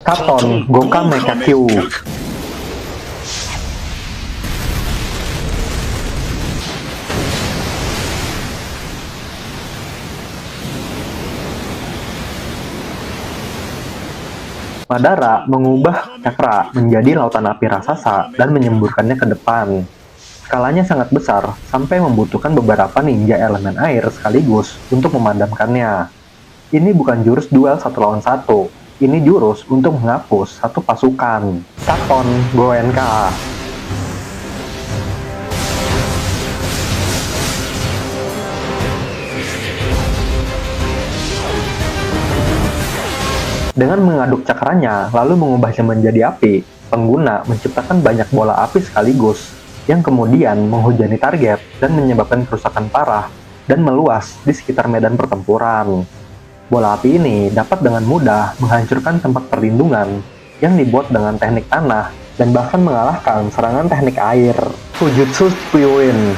Katon Goka Mecha Q. Madara mengubah cakra menjadi lautan api raksasa dan menyemburkannya ke depan. Skalanya sangat besar, sampai membutuhkan beberapa ninja elemen air sekaligus untuk memadamkannya. Ini bukan jurus duel satu lawan satu, ini jurus untuk menghapus satu pasukan. Katon Goenka. Dengan mengaduk cakranya, lalu mengubahnya menjadi api, pengguna menciptakan banyak bola api sekaligus, yang kemudian menghujani target dan menyebabkan kerusakan parah dan meluas di sekitar medan pertempuran. Bola api ini dapat dengan mudah menghancurkan tempat perlindungan yang dibuat dengan teknik tanah dan bahkan mengalahkan serangan teknik air. Fujutsu Kyuin.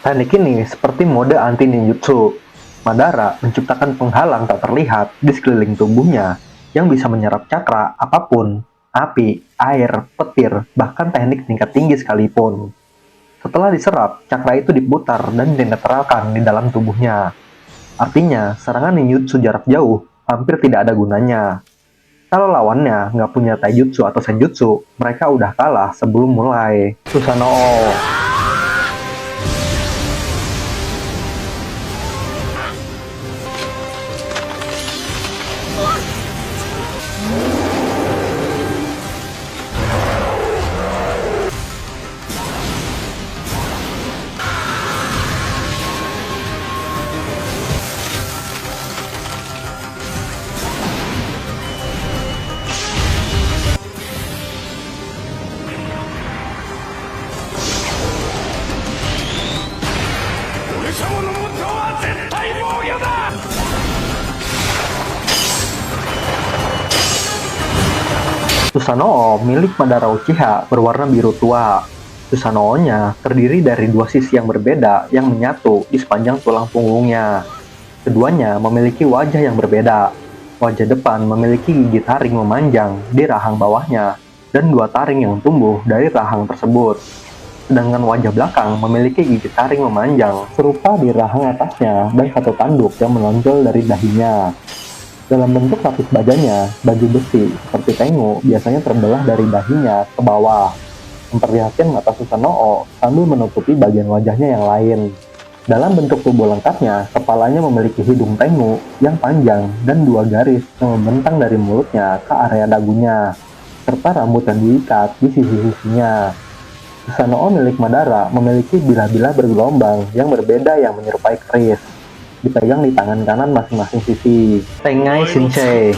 Teknik ini seperti mode anti ninjutsu. Madara menciptakan penghalang tak terlihat di sekeliling tubuhnya yang bisa menyerap cakra apapun, api, air, petir, bahkan teknik tingkat tinggi sekalipun. Setelah diserap, cakra itu diputar dan dinetralkan di dalam tubuhnya. Artinya, serangan ninjutsu jarak jauh hampir tidak ada gunanya. Kalau lawannya nggak punya taijutsu atau senjutsu, mereka udah kalah sebelum mulai. Susanoo. Susanoo milik Madara Uchiha berwarna biru tua. Susanoo-nya terdiri dari dua sisi yang berbeda yang menyatu di sepanjang tulang punggungnya. Keduanya memiliki wajah yang berbeda. Wajah depan memiliki gigi taring memanjang di rahang bawahnya dan dua taring yang tumbuh dari rahang tersebut. Sedangkan wajah belakang memiliki gigi taring memanjang serupa di rahang atasnya dan satu tanduk yang menonjol dari dahinya. Dalam bentuk lapis bajanya, baju besi seperti Tengu biasanya terbelah dari dahinya ke bawah, memperlihatkan mata Susanoo sambil menutupi bagian wajahnya yang lain. Dalam bentuk tubuh lengkapnya, kepalanya memiliki hidung Tengu yang panjang dan dua garis yang membentang dari mulutnya ke area dagunya, serta rambut yang diikat di sisi-sisinya. Susanoo milik Madara memiliki bilah-bilah bergelombang yang berbeda yang menyerupai keris, dipegang di tangan kanan masing-masing sisi. Tengai Shinsei.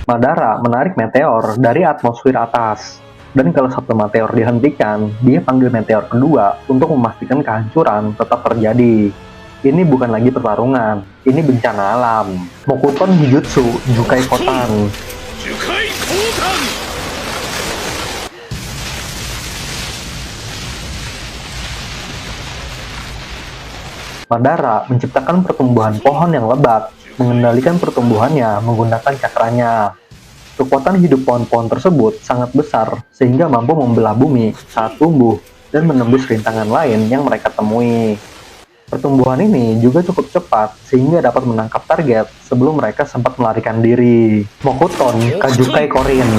Madara menarik meteor dari atmosfer atas, dan kalau satu meteor dihentikan, dia panggil meteor kedua untuk memastikan kehancuran tetap terjadi. Ini bukan lagi pertarungan, ini bencana alam. Mokuton Hijutsu Jukai Kotan. Madara menciptakan pertumbuhan pohon yang lebat, mengendalikan pertumbuhannya menggunakan cakranya. Kekuatan hidup pohon-pohon tersebut sangat besar sehingga mampu membelah bumi saat tumbuh dan menembus rintangan lain yang mereka temui. Pertumbuhan ini juga cukup cepat sehingga dapat menangkap target sebelum mereka sempat melarikan diri. Mokuton Kajukai Korin.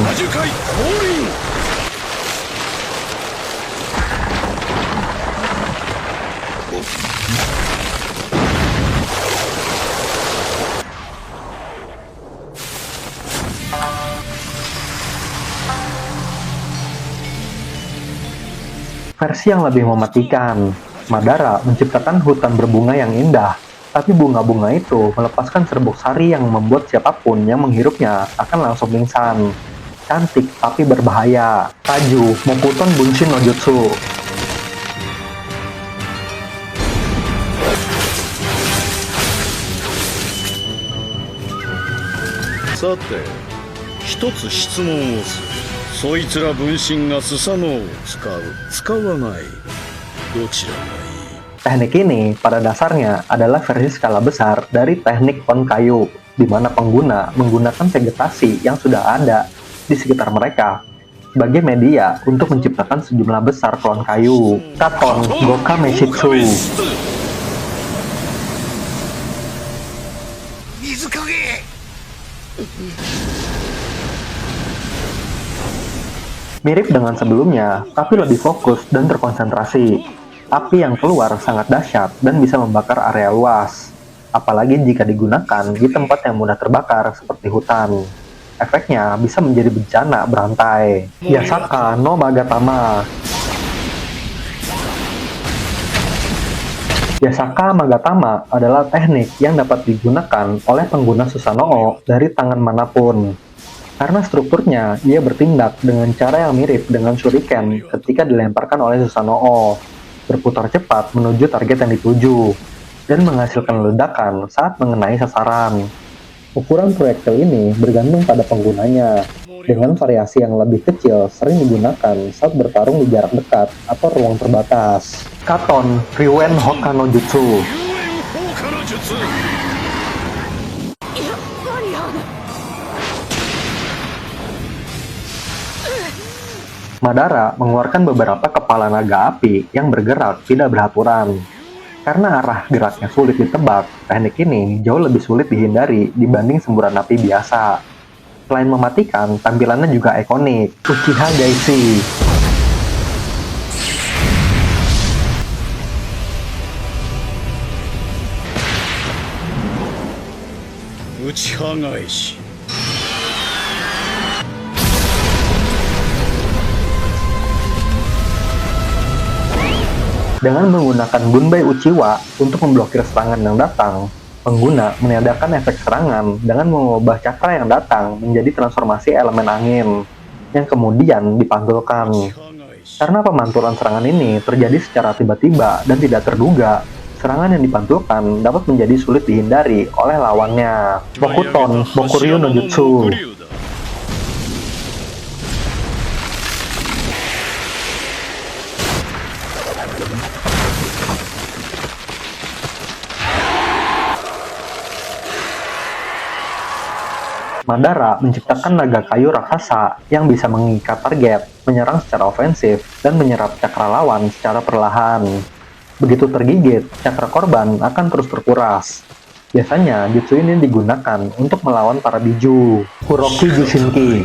Versi yang lebih mematikan, Madara menciptakan hutan berbunga yang indah, tapi bunga-bunga itu melepaskan serbuk sari yang membuat siapapun yang menghirupnya akan langsung pingsan. Cantik tapi berbahaya. Kaju, Mokuton Bunshin no Jutsu. さて、一つ質問をする。そいつら分身がスサノオを使う、使わない。どちらがいい? Teknik ini pada dasarnya adalah versi skala besar dari teknik pon kayu, di mana pengguna menggunakan vegetasi yang sudah ada di sekitar mereka sebagai media untuk menciptakan sejumlah besar klon kayu. Katon Goka Meshitsu. Mirip dengan sebelumnya, tapi lebih fokus dan terkonsentrasi. Api yang keluar sangat dahsyat dan bisa membakar area luas, apalagi jika digunakan di tempat yang mudah terbakar seperti hutan. Efeknya bisa menjadi bencana berantai. Yasaka no Magatama. Yasaka Magatama adalah teknik yang dapat digunakan oleh pengguna Susanoo dari tangan manapun. Karena strukturnya, ia bertindak dengan cara yang mirip dengan shuriken ketika dilemparkan oleh Susanoo, berputar cepat menuju target yang dituju, dan menghasilkan ledakan saat mengenai sasaran. Ukuran proyektil ini bergantung pada penggunanya, dengan variasi yang lebih kecil sering digunakan saat bertarung di jarak dekat atau ruang terbatas. Katon Ryuen Hoka no Jutsu. Madara mengeluarkan beberapa kepala naga api yang bergerak tidak beraturan. Karena arah geraknya sulit ditebak, teknik ini jauh lebih sulit dihindari dibanding semburan api biasa. Selain mematikan, tampilannya juga ikonik. Uchiha Gaishi. Uchiha Gaishi. Dengan menggunakan Bunbai Uchiwa untuk memblokir serangan yang datang, pengguna meniadakan efek serangan dengan mengubah cakra yang datang menjadi transformasi elemen angin, yang kemudian dipantulkan. Karena pemantulan serangan ini terjadi secara tiba-tiba dan tidak terduga, serangan yang dipantulkan dapat menjadi sulit dihindari oleh lawannya. Mokuton Bokuryu no Jutsu. Madara menciptakan naga kayu raksasa yang bisa mengikat target, menyerang secara ofensif, dan menyerap cakra lawan secara perlahan. Begitu tergigit, cakra korban akan terus terkuras. Biasanya, jutsu ini digunakan untuk melawan para biju. Kuroki Jushinki.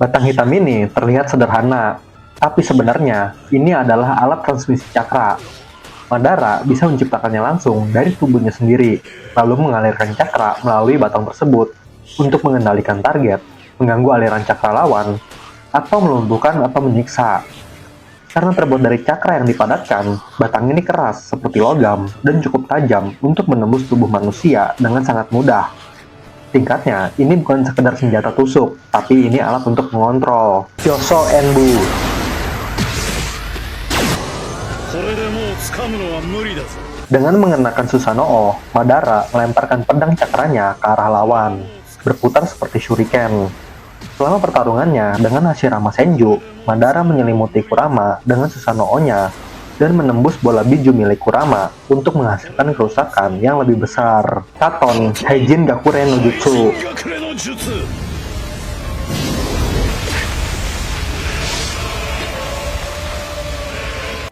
Batang hitam ini terlihat sederhana, tapi sebenarnya, ini adalah alat transmisi cakra. Madara bisa menciptakannya langsung dari tubuhnya sendiri, lalu mengalirkan cakra melalui batang tersebut untuk mengendalikan target, mengganggu aliran cakra lawan, atau melumpuhkan atau menyiksa. Karena terbuat dari cakra yang dipadatkan, batang ini keras seperti logam dan cukup tajam untuk menembus tubuh manusia dengan sangat mudah. Tingkatnya, ini bukan sekedar senjata tusuk, tapi ini alat untuk mengontrol. Yoso Enbu. Dengan mengenakan Susanoo, Madara melemparkan pedang cakranya ke arah lawan, berputar seperti shuriken. Selama pertarungannya dengan Hashirama Senju, Madara menyelimuti Kurama dengan Susanoo-nya dan menembus bola biju milik Kurama untuk menghasilkan kerusakan yang lebih besar. Katon Heijin Gakuren no Jutsu.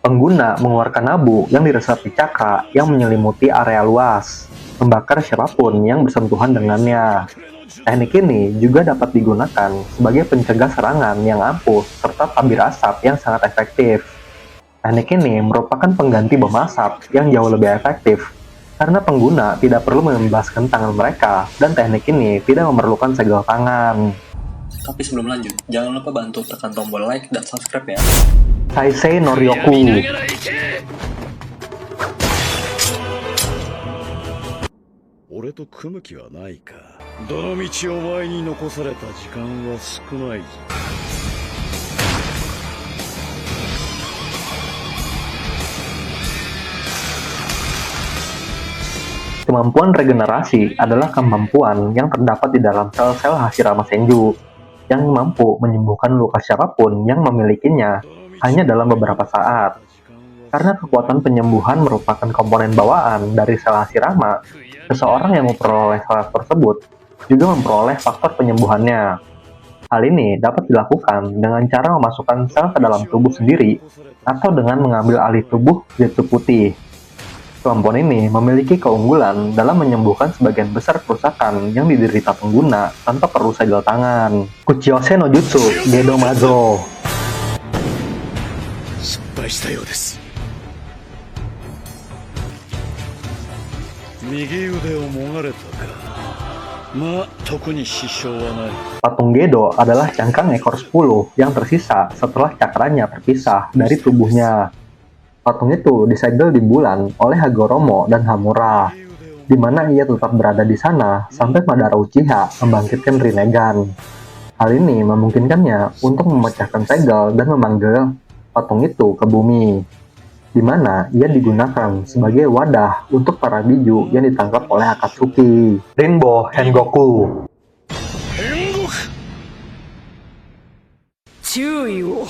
Pengguna mengeluarkan abu yang diresapi cakra yang menyelimuti area luas, membakar siapapun yang bersentuhan dengannya. Teknik ini juga dapat digunakan sebagai pencegah serangan yang ampuh serta tabir asap yang sangat efektif. Teknik ini merupakan pengganti bom asap yang jauh lebih efektif, karena pengguna tidak perlu membebaskan tangan mereka, dan teknik ini tidak memerlukan segel tangan. Tapi sebelum lanjut, jangan lupa bantu tekan tombol like dan subscribe ya. Saisei no やりな Ryoku. がら行け俺と組む気はないか。どの道お前に残された時間は少ないぞ。 Kemampuan regenerasi adalah kemampuan yang terdapat di dalam sel-sel Hashirama Senju yang mampu menyembuhkan luka siapapun yang memilikinya hanya dalam beberapa saat. Karena kekuatan penyembuhan merupakan komponen bawaan dari sel Hashirama, seseorang yang memperoleh sel tersebut juga memperoleh faktor penyembuhannya. Hal ini dapat dilakukan dengan cara memasukkan sel ke dalam tubuh sendiri atau dengan mengambil alih tubuh Zetsu putih. Kemampuan ini memiliki keunggulan dalam menyembuhkan sebagian besar kerusakan yang diderita pengguna tanpa perlu segel tangan. Kuchiyose no Jutsu Gedo Mazo. 失敗したようです。右腕をもがれたか。まあ特に支障はない。 Patung Gedo adalah cangkang ekor 10 yang tersisa setelah cakranya terpisah dari tubuhnya. Patung itu disegel di bulan oleh Hagoromo dan Hamura, di mana ia tetap berada di sana sampai Madara Uchiha membangkitkan Rinnegan. Hal ini memungkinkannya untuk memecahkan segel dan memanggil patung itu ke bumi, di mana ia digunakan sebagai wadah untuk para biju yang ditangkap oleh Akatsuki. Rinbo Hengoku. 天国注意を。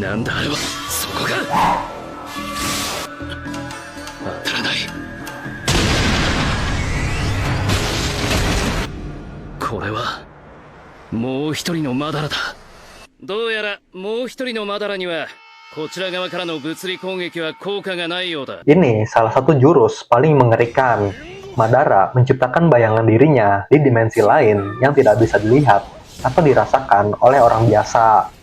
なんだあれは。そこか。当たらない。これはもう一人のマダラだ。どうやらもう一人のマダラにはこちら側からの物理攻撃は効果がないようだ。 Ini salah satu jurus paling mengerikan. Madara menciptakan bayangan dirinya di dimensi lain yang tidak bisa dilihat atau dirasakan oleh orang biasa.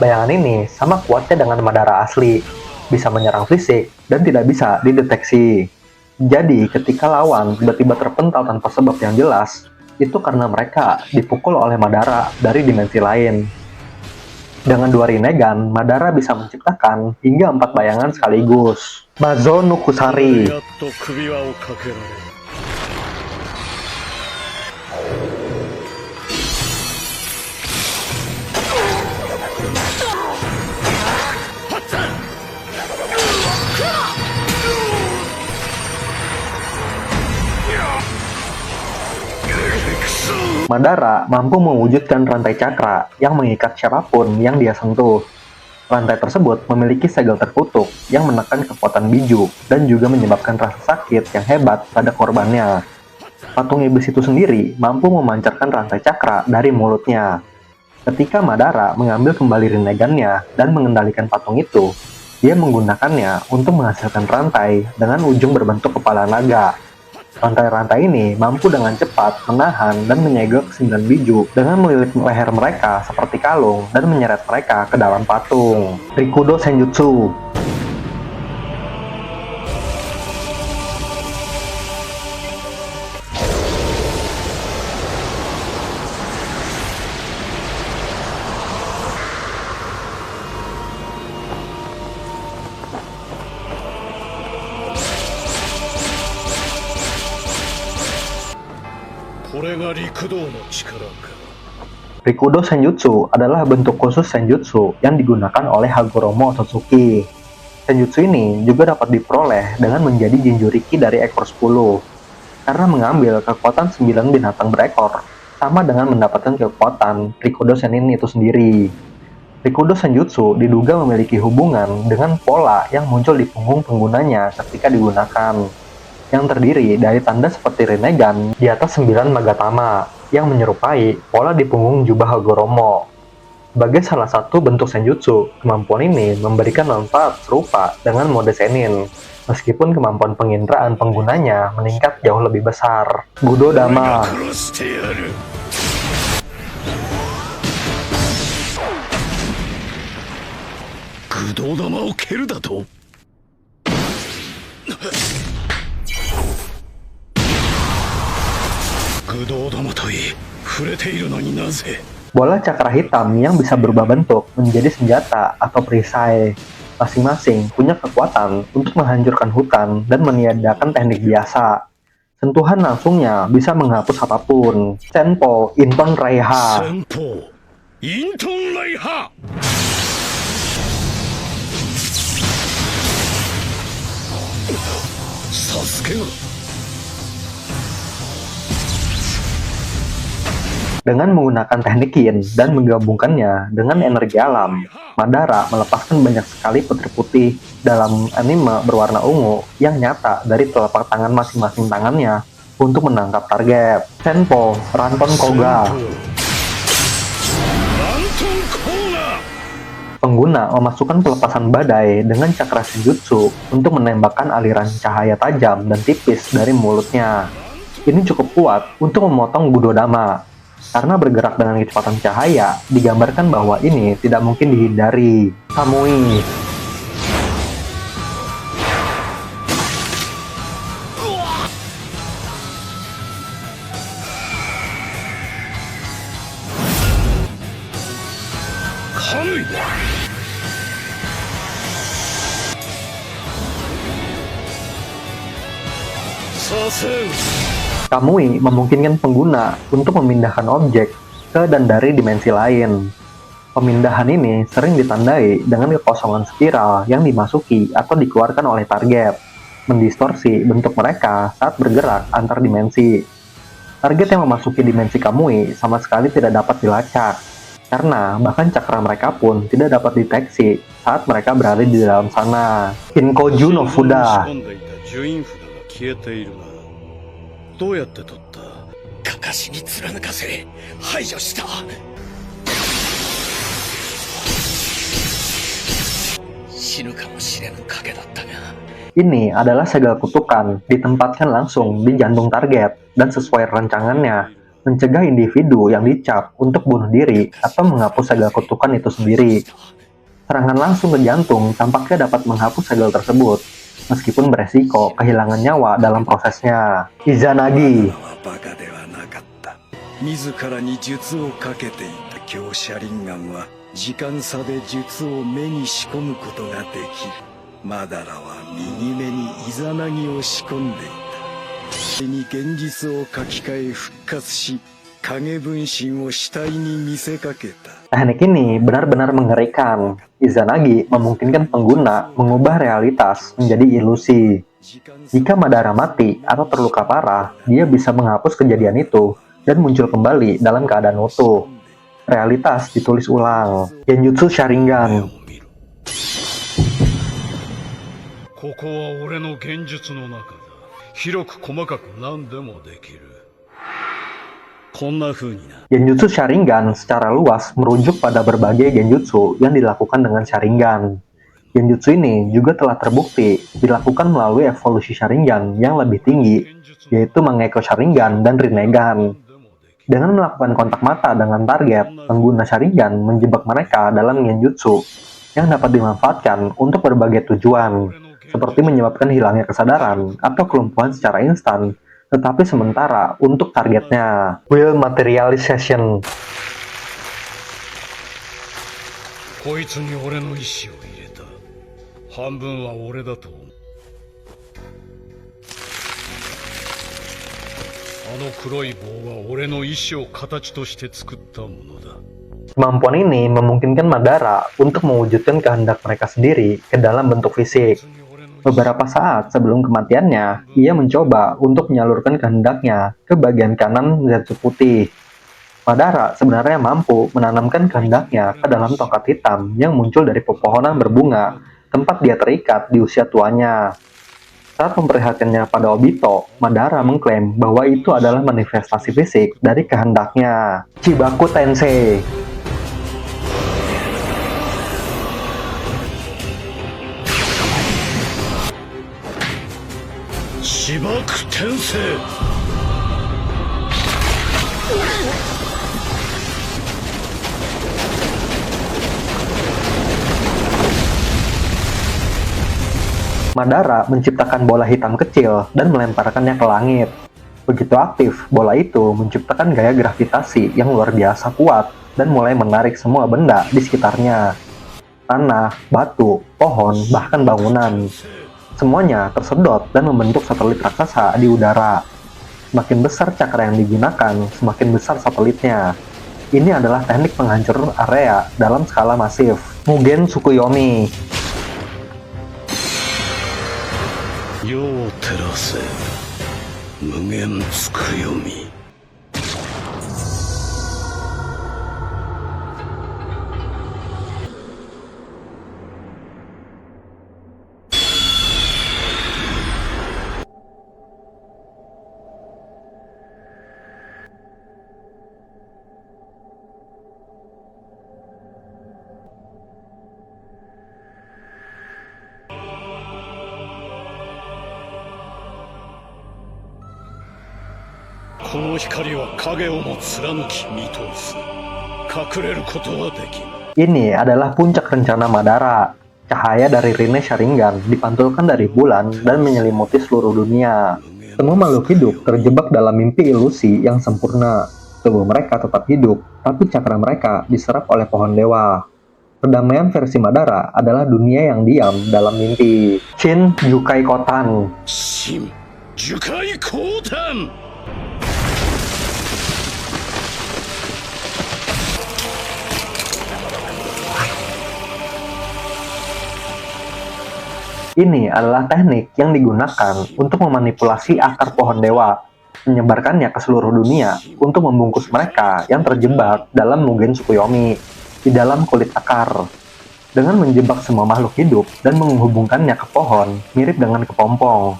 Bayangan ini sama kuatnya dengan Madara asli, bisa menyerang fisik dan tidak bisa dideteksi. Jadi ketika lawan tiba-tiba terpental tanpa sebab yang jelas, itu karena mereka dipukul oleh Madara dari dimensi lain. Dengan 2 Rinnegan, Madara bisa menciptakan hingga 4 bayangan sekaligus. Mazo no Kusari. やっと首輪をかけられる。 Madara mampu mewujudkan rantai cakra yang mengikat siapapun yang dia sentuh. Rantai tersebut memiliki segel terkutuk yang menekan kekuatan biju dan juga menyebabkan rasa sakit yang hebat pada korbannya. Patung iblis itu sendiri mampu memancarkan rantai cakra dari mulutnya. Ketika Madara mengambil kembali Rinnegan-nya dan mengendalikan patung itu, dia menggunakannya untuk menghasilkan rantai dengan ujung berbentuk kepala naga. Rantai-rantai ini mampu dengan cepat menahan dan menyegel ke 9 biju dengan melilit leher mereka seperti kalung dan menyeret mereka ke dalam patung. Rikudo Senjutsu. Rikudo Senjutsu adalah bentuk khusus Senjutsu yang digunakan oleh Hagoromo Otsutsuki. Senjutsu ini juga dapat diperoleh dengan menjadi Jinchuriki dari ekor 10, karena mengambil kekuatan 9 binatang berekor, sama dengan mendapatkan kekuatan Rikudo Senin itu sendiri. Rikudo Senjutsu diduga memiliki hubungan dengan pola yang muncul di punggung penggunanya ketika digunakan, yang terdiri dari tanda seperti Rinnegan di atas 9 Magatama, yang menyerupai pola di punggung jubah Hagoromo. Sebagai salah satu bentuk Senjutsu, kemampuan ini memberikan manfaat serupa dengan mode Senin, meskipun kemampuan penginderaan penggunanya meningkat jauh lebih besar. Gudo Dama. Bola cakra hitam yang bisa berubah bentuk menjadi senjata atau perisai. Masing-masing punya kekuatan untuk menghancurkan hutan dan meniadakan teknik biasa. Sentuhan langsungnya bisa menghapus apapun. Senpo Inton Raiha. Dengan menggunakan teknik yin dan menggabungkannya dengan energi alam, Madara melepaskan banyak sekali petir putih dalam anime berwarna ungu yang nyata dari telapak tangan masing-masing tangannya untuk menangkap target. Senpo Ranton Koga. Pengguna memasukkan pelepasan badai dengan cakra senjutsu untuk menembakkan aliran cahaya tajam dan tipis dari mulutnya. Ini cukup kuat untuk memotong Gudo Dama. Karena bergerak dengan kecepatan cahaya, digambarkan bahwa ini tidak mungkin dihindari. Kamui. Kamui memungkinkan pengguna untuk memindahkan objek ke dan dari dimensi lain. Pemindahan ini sering ditandai dengan kekosongan spiral yang dimasuki atau dikeluarkan oleh target, mendistorsi bentuk mereka saat bergerak antar dimensi. Target yang memasuki dimensi Kamui sama sekali tidak dapat dilacak, karena bahkan cakra mereka pun tidak dapat deteksi saat mereka berada di dalam sana. Inkoju no Fuda. Ini adalah segel kutukan ditempatkan langsung di jantung target dan sesuai rancangannya mencegah individu yang dicap untuk bunuh diri atau menghapus segel kutukan itu sendiri. Serangan langsung ke jantung tampaknya dapat menghapus segel tersebut, meskipun beresiko kehilangan nyawa dalam prosesnya. Izanagi. Teknik ini benar-benar mengerikan. Izanagi memungkinkan pengguna mengubah realitas menjadi ilusi. Jika Madara mati atau terluka parah, dia bisa menghapus kejadian itu dan muncul kembali dalam keadaan utuh. Realitas ditulis ulang. Genjutsu Sharingan. Genjutsu Sharingan secara luas merujuk pada berbagai genjutsu yang dilakukan dengan Sharingan. Genjutsu ini juga telah terbukti dilakukan melalui evolusi Sharingan yang lebih tinggi, yaitu Mangekyou Sharingan dan Rinnegan. Dengan melakukan kontak mata dengan target, pengguna Sharingan menjebak mereka dalam genjutsu yang dapat dimanfaatkan untuk berbagai tujuan, seperti menyebabkan hilangnya kesadaran atau kelumpuhan secara instan, tetapi sementara untuk targetnya. Will Materialization. Kemampuan ini memungkinkan Madara untuk mewujudkan kehendak mereka sendiri ke dalam bentuk fisik. Beberapa saat sebelum kematiannya, ia mencoba untuk menyalurkan kehendaknya ke bagian kanan Zetsu putih. Madara sebenarnya mampu menanamkan kehendaknya ke dalam tongkat hitam yang muncul dari pepohonan berbunga, tempat dia terikat di usia tuanya. Saat memperlihatkannya pada Obito, Madara mengklaim bahwa itu adalah manifestasi fisik dari kehendaknya. Chibaku Tensei. 爆転生 Madara menciptakan bola hitam kecil dan melemparkannya ke langit. Begitu aktif, bola itu menciptakan gaya gravitasi yang luar biasa kuat dan mulai menarik semua benda di sekitarnya. Tanah, batu, pohon, bahkan bangunan. Semuanya tersedot dan membentuk satelit raksasa di udara. Semakin besar cakra yang digunakan, semakin besar satelitnya. Ini adalah teknik penghancur area dalam skala masif. Mugen Tsukuyomi. 世を照らせ無限つくよみ この光は影をも貫き見通す隠れることはできん Ini adalah puncak rencana Madara. Cahaya dari Rinne Sharingan dipantulkan dari bulan dan menyelimuti seluruh dunia. Semua makhluk hidup terjebak dalam mimpi ilusi yang sempurna. Tubuh mereka tetap hidup, tapi cakra mereka diserap oleh pohon dewa. Perdamaian versi Madara adalah dunia yang diam dalam mimpi. Shin Jukai Kotan. 新樹海降誕 Ini adalah teknik yang digunakan untuk memanipulasi akar pohon dewa, menyebarkannya ke seluruh dunia untuk membungkus mereka yang terjebak dalam Mugen Tsukuyomi di dalam kulit akar. Dengan menjebak semua makhluk hidup dan menghubungkannya ke pohon, mirip dengan kepompong.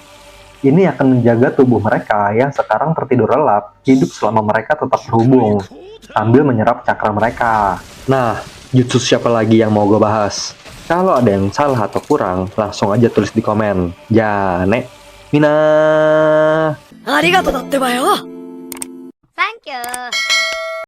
Ini akan menjaga tubuh mereka yang sekarang tertidur lelap hidup selama mereka tetap terhubung, sambil menyerap cakra mereka. Nah, jutsu siapa lagi yang mau gue bahas? Kalau ada yang salah atau kurang, langsung aja tulis di komen. Jane, Mina. ありがとうだってばよ。サンキュー。